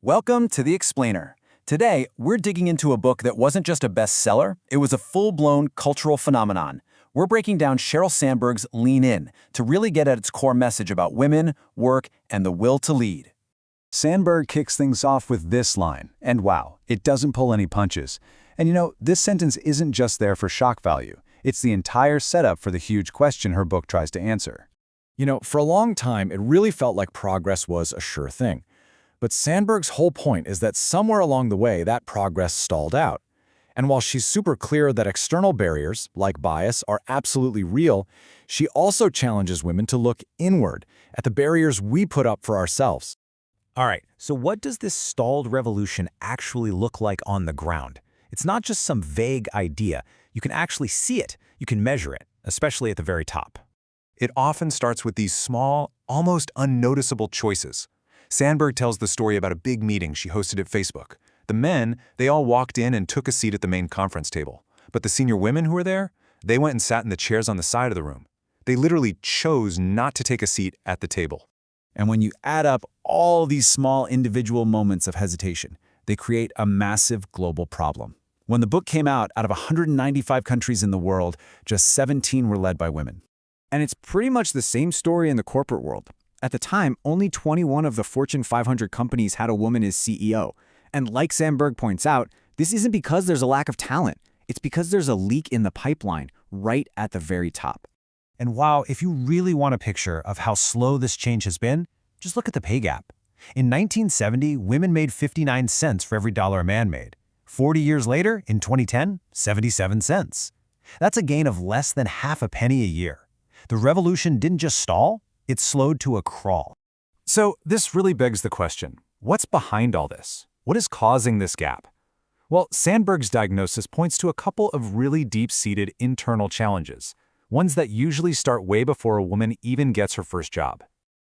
Welcome to The Explainer. Today, we're digging into a book that wasn't just a bestseller, it was a full-blown cultural phenomenon. We're breaking down Sheryl Sandberg's Lean In to really get at its core message about women, work, and the will to lead. Sandberg kicks things off with this line, and wow, it doesn't pull any punches. And this sentence isn't just there for shock value. It's the entire setup for the huge question her book tries to answer. For a long time, it really felt like progress was a sure thing. But Sandberg's whole point is that somewhere along the way, that progress stalled out. And while she's super clear that external barriers, like bias, are absolutely real, she also challenges women to look inward at the barriers we put up for ourselves. All right, so what does this stalled revolution actually look like on the ground? It's not just some vague idea. You can actually see it. You can measure it, especially at the very top. It often starts with these small, almost unnoticeable choices. Sandberg tells the story about a big meeting she hosted at Facebook. The men, they all walked in and took a seat at the main conference table. But the senior women who were there, they went and sat in the chairs on the side of the room. They literally chose not to take a seat at the table. And when you add up all these small individual moments of hesitation, they create a massive global problem. When the book came out of 195 countries in the world, just 17 were led by women. And it's pretty much the same story in the corporate world. At the time, only 21 of the Fortune 500 companies had a woman as CEO. And like Sandberg points out, this isn't because there's a lack of talent. It's because there's a leak in the pipeline right at the very top. And wow, if you really want a picture of how slow this change has been, just look at the pay gap. In 1970, women made 59 cents for every dollar a man made. 40 years later, in 2010, 77 cents. That's a gain of less than half a penny a year. The revolution didn't just stall, it slowed to a crawl. So this really begs the question, what's behind all this? What is causing this gap? Well, Sandberg's diagnosis points to a couple of really deep-seated internal challenges, ones that usually start way before a woman even gets her first job.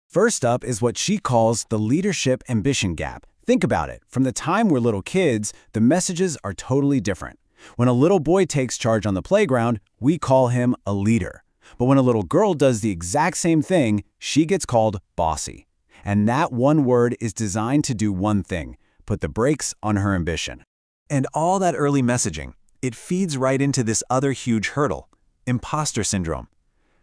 First up is what she calls the leadership ambition gap. Think about it. From the time we're little kids, the messages are totally different. When a little boy takes charge on the playground, we call him a leader. But when a little girl does the exact same thing, she gets called bossy. And that one word is designed to do one thing, put the brakes on her ambition. And all that early messaging, it feeds right into this other huge hurdle, impostor syndrome.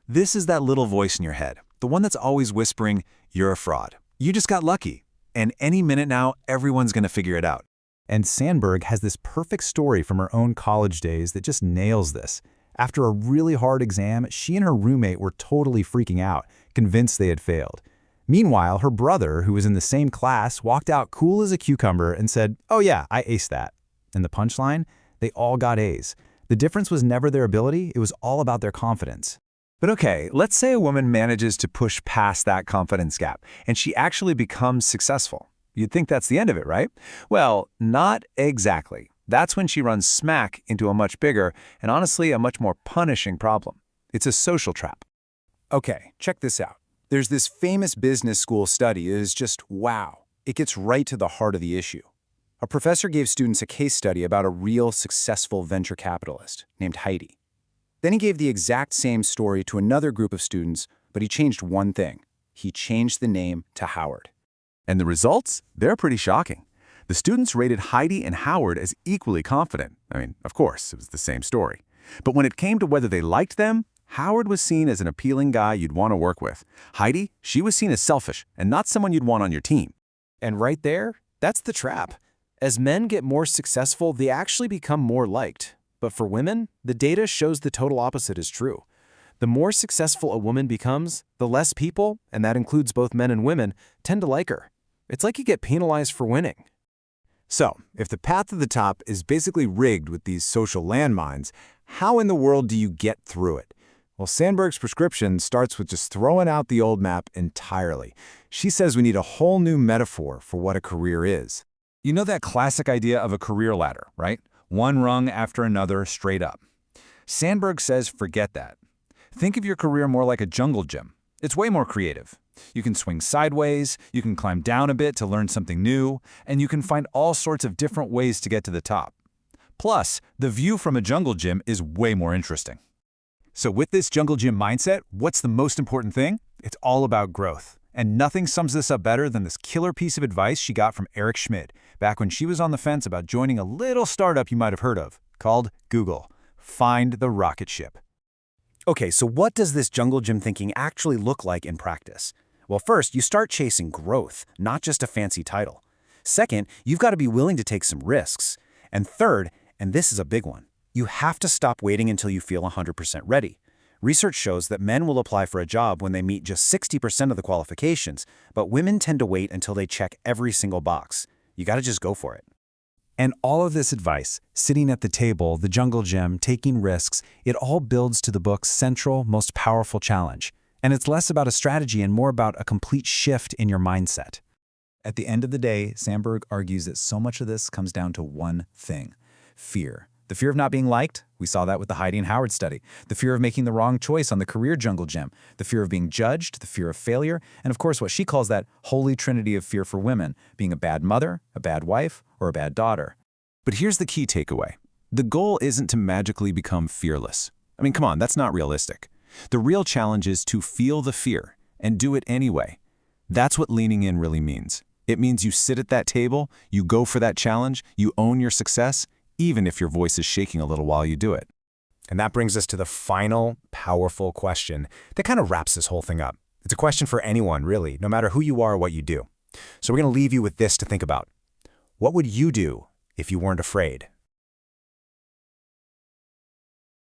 This is that little voice in your head, the one that's always whispering, "You're a fraud. You just got lucky. And any minute now, everyone's going to figure it out." And Sandberg has this perfect story from her own college days that just nails this. After a really hard exam, she and her roommate were totally freaking out, convinced they had failed. Meanwhile, her brother, who was in the same class, walked out cool as a cucumber and said, "Oh yeah, I aced that." And the punchline? They all got A's. The difference was never their ability, it was all about their confidence. But okay, let's say a woman manages to push past that confidence gap, and she actually becomes successful. You'd think that's the end of it, right? Well, not exactly. That's when she runs smack into a much bigger, and honestly, a much more punishing problem. It's a social trap. Okay, check this out. There's this famous business school study that is just wow. It gets right to the heart of the issue. A professor gave students a case study about a real successful venture capitalist named Heidi. Then he gave the exact same story to another group of students, but he changed one thing. He changed the name to Howard. And the results? They're pretty shocking. The students rated Heidi and Howard as equally confident. I mean, of course, it was the same story. But when it came to whether they liked them, Howard was seen as an appealing guy you'd want to work with. Heidi, she was seen as selfish and not someone you'd want on your team. And right there, that's the trap. As men get more successful, they actually become more liked. But for women, the data shows the total opposite is true. The more successful a woman becomes, the less people, and that includes both men and women, tend to like her. It's like you get penalized for winning. So, if the path to the top is basically rigged with these social landmines, how in the world do you get through it? Well, Sandberg's prescription starts with just throwing out the old map entirely. She says we need a whole new metaphor for what a career is. You know that classic idea of a career ladder, right? One rung after another, straight up. Sandberg says forget that. Think of your career more like a jungle gym. It's way more creative. You can swing sideways, you can climb down a bit to learn something new, and you can find all sorts of different ways to get to the top. Plus, the view from a jungle gym is way more interesting. So with this jungle gym mindset, what's the most important thing? It's all about growth. And nothing sums this up better than this killer piece of advice she got from Eric Schmidt back when she was on the fence about joining a little startup you might have heard of, called Google. Find the rocket ship. Okay, so what does this jungle gym thinking actually look like in practice? Well, first, you start chasing growth, not just a fancy title. Second, you've got to be willing to take some risks. And third, and this is a big one, you have to stop waiting until you feel 100% ready. Research shows that men will apply for a job when they meet just 60% of the qualifications, but women tend to wait until they check every single box. You got to just go for it. And all of this advice, sitting at the table, the jungle gym, taking risks, it all builds to the book's central, most powerful challenge. And it's less about a strategy and more about a complete shift in your mindset. At the end of the day, Sandberg argues that so much of this comes down to one thing: fear. The fear of not being liked, we saw that with the Heidi and Howard study. The fear of making the wrong choice on the career jungle gym. The fear of being judged, the fear of failure, and of course what she calls that holy trinity of fear for women, being a bad mother, a bad wife, or a bad daughter. But here's the key takeaway. The goal isn't to magically become fearless. I mean, come on, that's not realistic. The real challenge is to feel the fear and do it anyway. That's what leaning in really means. It means you sit at that table, you go for that challenge, you own your success, even if your voice is shaking a little while you do it. And that brings us to the final, powerful question that kind of wraps this whole thing up. It's a question for anyone, really, no matter who you are or what you do. So we're going to leave you with this to think about. What would you do if you weren't afraid?